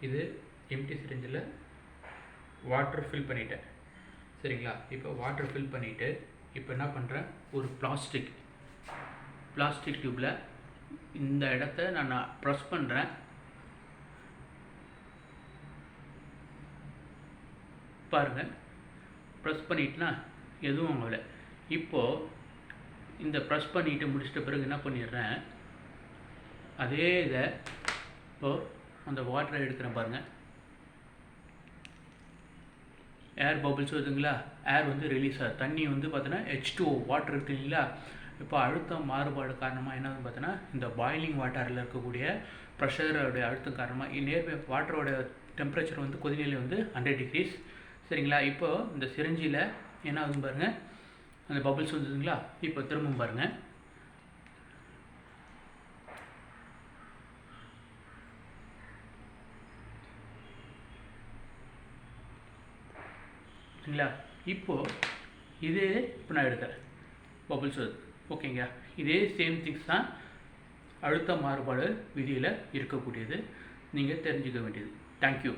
இது empty சிரிஞ்சில் water fill பண்ணிட்டேன். சரிங்களா? இப்போ வாட்டர் ஃபில் பண்ணிவிட்டு இப்போ என்ன பண்ணுறேன், ஒரு பிளாஸ்டிக் டியூப்பில் இந்த இடத்த நான் ப்ரெஸ் பண்ணுறேன். பாருங்கள், ப்ரெஸ் பண்ணிட்டுனா எதுவும் ஆகலை. இப்போது இந்த ப்ரெஸ் பண்ணிவிட்டு முடிச்சிட்ட பிறகு என்ன பண்ணிடுறேன், அதே இதை இப்போது அந்த வாட்டரை எடுக்கிறேன். பாருங்கள், ஏர் பபிள்ஸ் வருதுங்களா, ஏர் வந்து ரிலீஸ் ஆகுது. தண்ணி வந்து பார்த்தோன்னா H2O வாட்டர் இருக்குது இல்லைங்களா. இப்போ அழுத்தம் மாறுபாடு காரணமாக என்னன்னு பார்த்தோன்னா, இந்த பாயிலிங் வாட்டரில் இருக்கக்கூடிய ப்ரெஷரோடைய அழுத்தம் காரணமாக நேர்வே வாட்டரோட டெம்பரேச்சர் வந்து கொதிநிலை வந்து 100 degrees. சரிங்களா? இப்போது இந்த சிரிஞ்சில் என்ன ஆகுதுன்னு பாருங்கள், அந்த பபிள்ஸ் வந்துதுங்களா. இப்போ திரும்ப பாருங்கள், சரிங்களா. இப்போது இதே இப்போ நான் எடுக்கிறேன், பபிள்ஸ் வருது. ஓகேங்க, இதே சேம் திங்ஸ் தான் அழுத்த மாறுபாடு விதியில் இருக்கக்கூடியது. நீங்கள் தெரிஞ்சுக்க வேண்டியது. தேங்க்யூ.